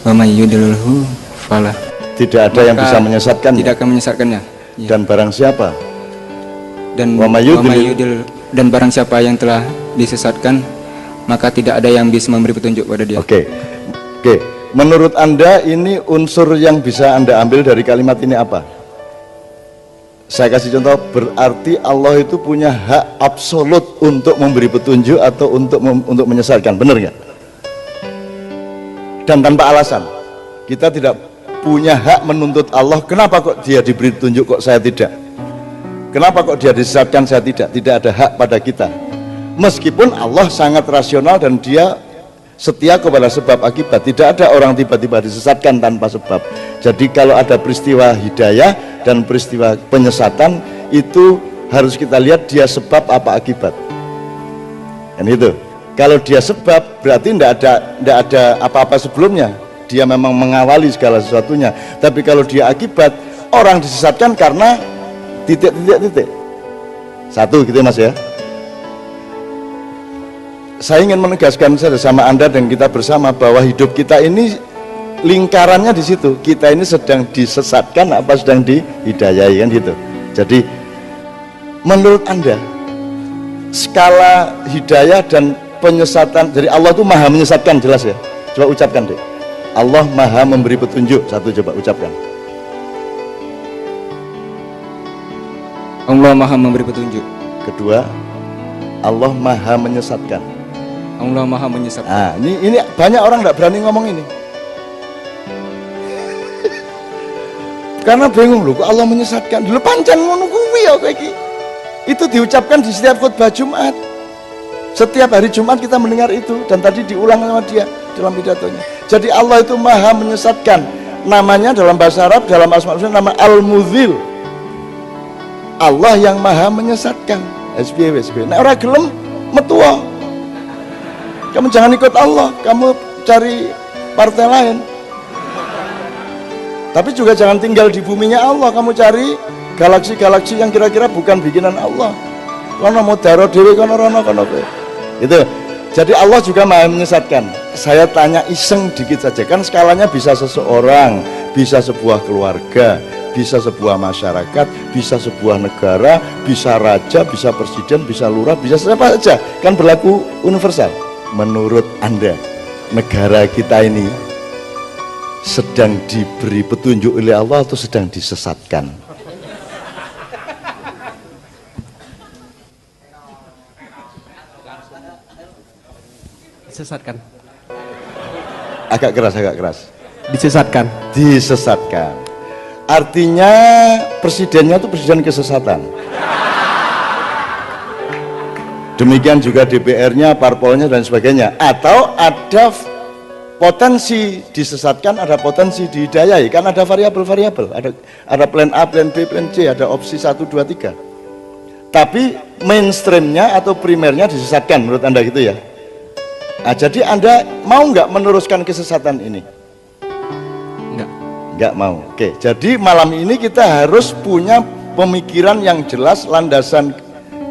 wa may yudlilhu fala, tidak ada yang maka bisa menyesatkan. tidak akan menyesatkannya. Ya. Dan barang siapa? Dan Wa may yudlil. dan barang siapa yang telah disesatkan, maka tidak ada yang bisa memberi petunjuk pada dia. Oke. Menurut Anda ini unsur yang bisa Anda ambil dari kalimat ini apa? Saya kasih contoh, berarti Allah itu punya hak absolut untuk memberi petunjuk atau untuk menyesatkan, benar nggak? Dan tanpa alasan. Kita tidak punya hak menuntut Allah, kenapa kok dia diberi petunjuk kok saya tidak? Kenapa kok dia disesatkan saya tidak? Tidak ada hak pada kita. Meskipun Allah sangat rasional dan dia setia kepada sebab akibat. Tidak ada orang tiba-tiba disesatkan tanpa sebab. Jadi kalau ada peristiwa hidayah dan peristiwa penyesatan, itu harus kita lihat dia sebab apa akibat. Dan itu kalau dia sebab berarti tidak ada apa-apa sebelumnya, dia memang mengawali segala sesuatunya. Tapi kalau dia akibat, orang disesatkan karena titik. Satu gitu Mas ya. Saya ingin menegaskan saja sama Anda dan kita bersama bahwa hidup kita ini lingkarannya di situ. Kita ini sedang disesatkan apa sedang dihidayai kan gitu. Jadi menurut Anda skala hidayah dan penyesatan dari Allah itu maha menyesatkan, jelas ya? Coba ucapkan deh. Allah maha memberi petunjuk. Satu, coba ucapkan. Allah maha memberi petunjuk. Kedua, Allah maha menyesatkan. Allah maha menyesatkan. Nah, ini banyak orang tidak berani ngomong ini. Karena bingung loh, kok Allah menyesatkan. Dulu pancen ngono kuwi ya kayak iki. Itu diucapkan di setiap khutbah Jumat. Setiap hari Jumat kita mendengar itu dan tadi diulang sama dia dalam pidatonya. Jadi Allah itu maha menyesatkan. Namanya dalam bahasa Arab, dalam Asmaul Husna nama Al-Mudhil. Allah yang maha menyesatkan. SBW. Nah orang gelem metuwa. Kamu jangan ikut Allah, kamu cari partai lain. Tapi juga jangan tinggal di buminya Allah, kamu cari galaksi-galaksi yang kira-kira bukan bikinan Allah. Kono mau daro dhewe kono rono kono kowe. Itu. Jadi Allah juga maha menyesatkan. Saya tanya iseng dikit saja, kan skalanya bisa seseorang, bisa sebuah keluarga, bisa sebuah masyarakat, bisa sebuah negara, bisa raja, bisa presiden, bisa lurah, bisa siapa saja, kan berlaku universal. Menurut Anda, negara kita ini sedang diberi petunjuk oleh Allah atau sedang disesatkan? Disesatkan. Agak keras. Disesatkan. Disesatkan. Artinya presidennya itu presiden kesesatan. Demikian juga DPR-nya, parpolnya dan sebagainya. Atau ada potensi disesatkan, ada potensi dihidayai. Kan ada variabel-variabel. Ada plan A, plan B, plan C, ada opsi 1, 2, 3. Tapi mainstreamnya atau primernya disesatkan menurut Anda gitu ya. Nah, jadi Anda mau nggak meneruskan kesesatan ini? Nggak mau. Oke, jadi malam ini kita harus punya pemikiran yang jelas, landasan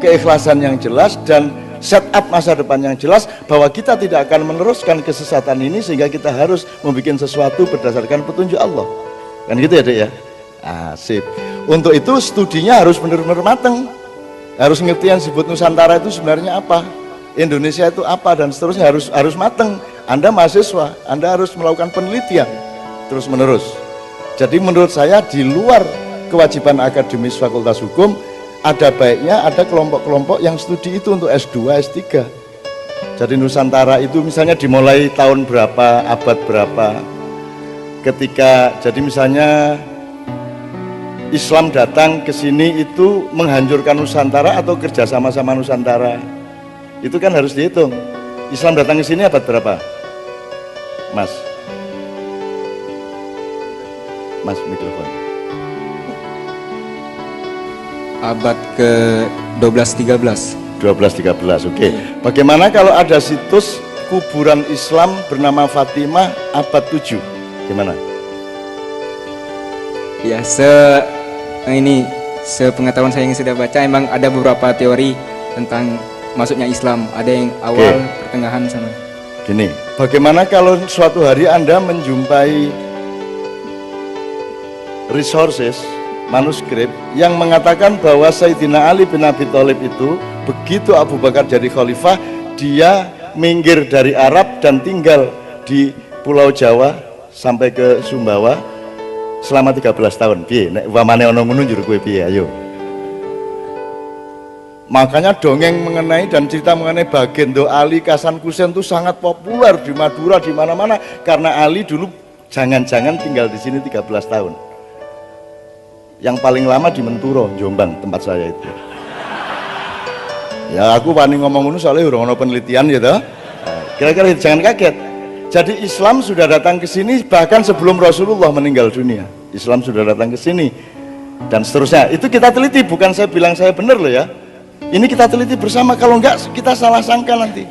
keikhlasan yang jelas, dan setup masa depan yang jelas bahwa kita tidak akan meneruskan kesesatan ini, sehingga kita harus membuat sesuatu berdasarkan petunjuk Allah. Kan gitu ya, Dek ya? Sip. Untuk itu studinya harus benar-benar mateng. Harus ngerti yang disebut Nusantara itu sebenarnya apa, Indonesia itu apa, dan seterusnya harus mateng. Anda mahasiswa, Anda harus melakukan penelitian terus menerus. Jadi menurut saya di luar kewajiban akademis Fakultas Hukum, ada baiknya ada kelompok-kelompok yang studi itu untuk S2, S3. Jadi Nusantara itu misalnya dimulai tahun berapa, abad berapa, ketika jadi misalnya Islam datang ke sini itu menghancurkan Nusantara atau kerja sama-sama Nusantara. Itu kan harus dihitung. Islam datang ke sini abad berapa? Mas mikrofon. Abad ke 12-13. 12-13, oke. Bagaimana kalau ada situs kuburan Islam bernama Fatimah abad 7? Gimana? Ya, sepengetahuan saya yang sudah baca, emang ada beberapa teori tentang masuknya Islam. Ada yang awal, pertengahan sama. Gini, bagaimana kalau suatu hari Anda menjumpai resources, manuskrip yang mengatakan bahwa Sayyidina Ali bin Abi Thalib itu begitu Abu Bakar jadi khalifah, dia minggir dari Arab dan tinggal di Pulau Jawa sampai ke Sumbawa selama 13 tahun. Piye nek wamane ana ngono njur kowe piye, ayo. Makanya dongeng mengenai dan cerita mengenai Bagendo Ali, Hasan Hussein itu sangat populer di Madura, di mana-mana, karena Ali dulu jangan-jangan tinggal di sini 13 tahun. Yang paling lama di Menturo, Jombang, tempat saya itu. Ya aku wani ngomong ngono soalnya udah ono penelitian ya toh. Kira-kira jangan kaget. Jadi Islam sudah datang ke sini bahkan sebelum Rasulullah meninggal dunia. Islam sudah datang ke sini dan seterusnya. Itu kita teliti, bukan saya bilang saya benar loh ya. Ini kita teliti bersama, kalau enggak kita salah sangka nanti.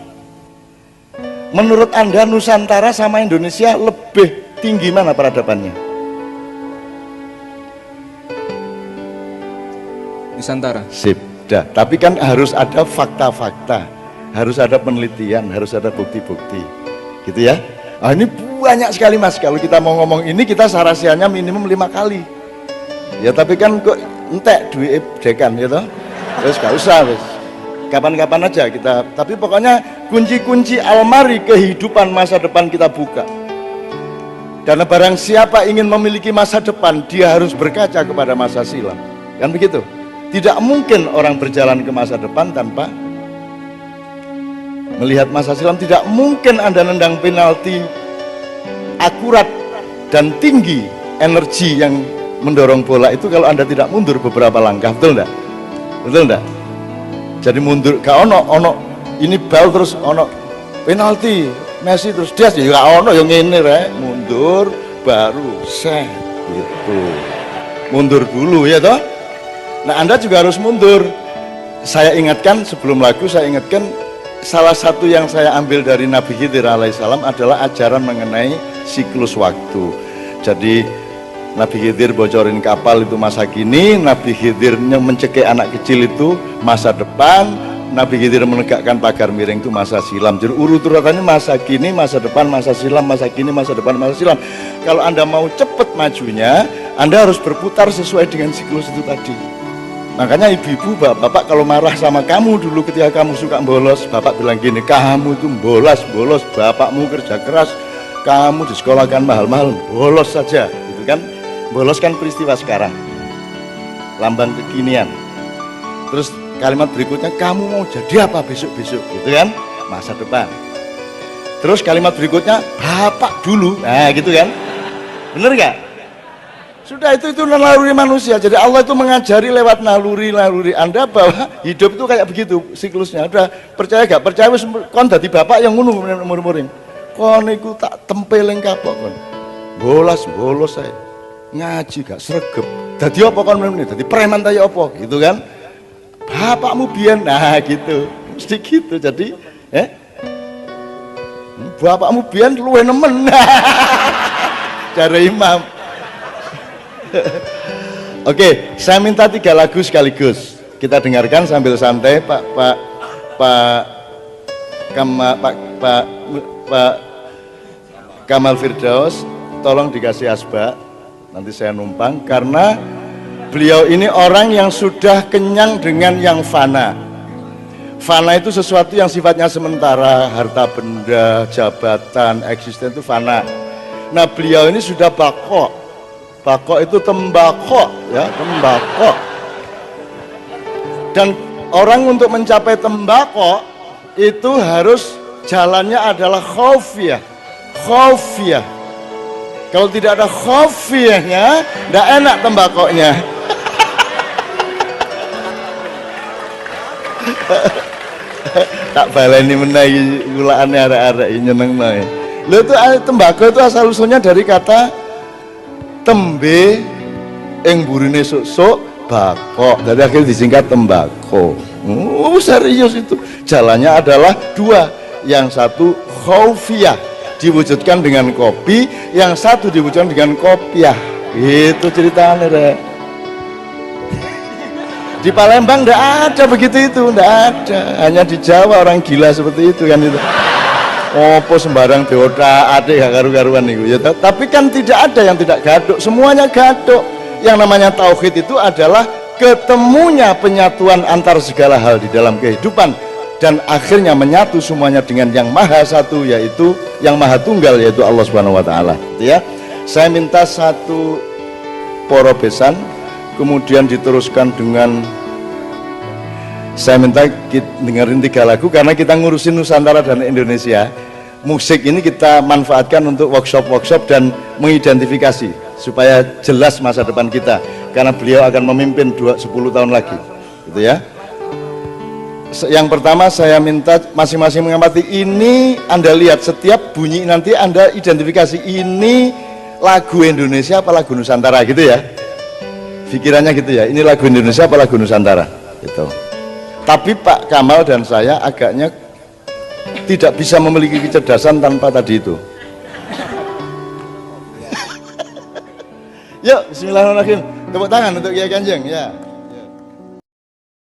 Menurut Anda Nusantara sama Indonesia lebih tinggi mana peradabannya? Nusantara. Sip, dah. Tapi kan harus ada fakta-fakta, harus ada penelitian, harus ada bukti-bukti, gitu ya. Ah, ini banyak sekali Mas. Kalau kita mau ngomong ini, kita sarasiannya minimum 5 kali. Ya tapi kan kok entek duit dekan, ya toh. Terus gak usah, wis. Kapan-kapan aja kita. Tapi pokoknya kunci-kunci almari kehidupan masa depan kita buka. Karena barang siapa ingin memiliki masa depan, dia harus berkaca kepada masa silam. Kan begitu? Tidak mungkin orang berjalan ke masa depan tanpa melihat masa silam. Tidak mungkin Anda nendang penalti akurat dan tinggi energi yang mendorong bola itu kalau Anda tidak mundur beberapa langkah. Betul enggak? Betul enggak? Jadi mundur, gak ono ini bal terus ono penalti Messi terus dia sih gak ono yang ini rek, mundur baru set gitu. Mundur dulu ya toh. Nah Anda juga harus mundur. Saya ingatkan sebelum lagu, saya ingatkan salah satu yang saya ambil dari Nabi Khidir alaihissalam adalah ajaran mengenai siklus waktu. Jadi Nabi Khidir bocorin kapal itu masa kini, Nabi Khidir mencekik anak kecil itu masa depan, Nabi Khidir menegakkan pagar miring itu masa silam. Jadi urut-urutannya masa kini, masa depan, masa silam, masa kini, masa depan, masa silam. Kalau Anda mau cepat majunya, Anda harus berputar sesuai dengan siklus itu tadi. Makanya ibu-ibu, bapak-bapak kalau marah sama kamu dulu ketika kamu suka bolos, bapak bilang gini, kamu itu bolos, bapakmu kerja keras, kamu disekolahkan mahal-mahal, bolos saja, gitu kan? Bolos kan peristiwa sekarang, lambang kekinian. Terus kalimat berikutnya, kamu mau jadi apa besok-besok, gitu kan? Masa depan. Terus kalimat berikutnya, bapak dulu, nah gitu kan? Bener gak? Sudah itu naluri manusia. Jadi Allah itu mengajari lewat naluri Anda bahwa hidup itu kayak begitu siklusnya. Udah percaya gak? Percaya wis kon dadi bapak yang ngono umur-umurin. Kon iku tak tempeling kapok kon. Bolos saya. Ngaji gak sregep. Dadi apa kon meneh? Dadi preman ta ya apa? Gitu kan? Bapakmu biyen nah gitu. Mesti gitu. Jadi bapakmu biyen luwe nemen. Cara imam. Oke, saya minta 3 lagu sekaligus. Kita dengarkan sambil santai, Pak Kamal Firdaus, tolong dikasih asbak. Nanti saya numpang karena beliau ini orang yang sudah kenyang dengan yang fana. Fana itu sesuatu yang sifatnya sementara, harta benda, jabatan, eksisten itu fana. Nah, beliau ini sudah bako. Bako itu tembakau, ya, tembakau. Dan orang untuk mencapai tembakau itu harus jalannya adalah khofiyah. Khofiyah. Kalau tidak ada khofiyahnya, tidak enak tembakaunya. Tak baleni menaiki gulaane arek-arek nyenengno. Lho itu tembakau itu asal usulnya dari kata tembe ing burine sok-sok bakok. Dari akhir disingkat tembakau. Oh serius itu. Jalannya adalah 2. Yang satu khofiyah diwujudkan dengan kopi, yang satu diwujudkan dengan kopiah. Itu ceritanya deh. Di Palembang enggak ada begitu itu, enggak ada. Hanya di Jawa orang gila seperti itu kan itu. Opo sembarang deota ade gak karu-karuan itu ya. Tapi kan tidak ada yang tidak gaduk, semuanya gaduk. Yang namanya tauhid itu adalah ketemunya penyatuan antar segala hal di dalam kehidupan dan akhirnya menyatu semuanya dengan yang maha satu, yaitu yang maha tunggal, yaitu Allah Subhanahu wa taala. Ya. Saya minta satu porobesan, kemudian diteruskan dengan saya minta kita dengerin 3 lagu karena kita ngurusin Nusantara dan Indonesia. Musik ini kita manfaatkan untuk workshop-workshop dan mengidentifikasi supaya jelas masa depan kita karena beliau akan memimpin 10 tahun lagi gitu ya. Yang pertama saya minta masing-masing mengamati ini. Anda lihat setiap bunyi nanti Anda identifikasi ini lagu Indonesia apa lagu Nusantara gitu ya. Pikirannya gitu ya, ini lagu Indonesia apa lagu Nusantara gitu. Tapi Pak Kamal dan saya agaknya tidak bisa memiliki kecerdasan tanpa tadi itu. Yuk, bismillahirrahmanirrahim. Tepuk tangan untuk Kiai Kanjeng ya.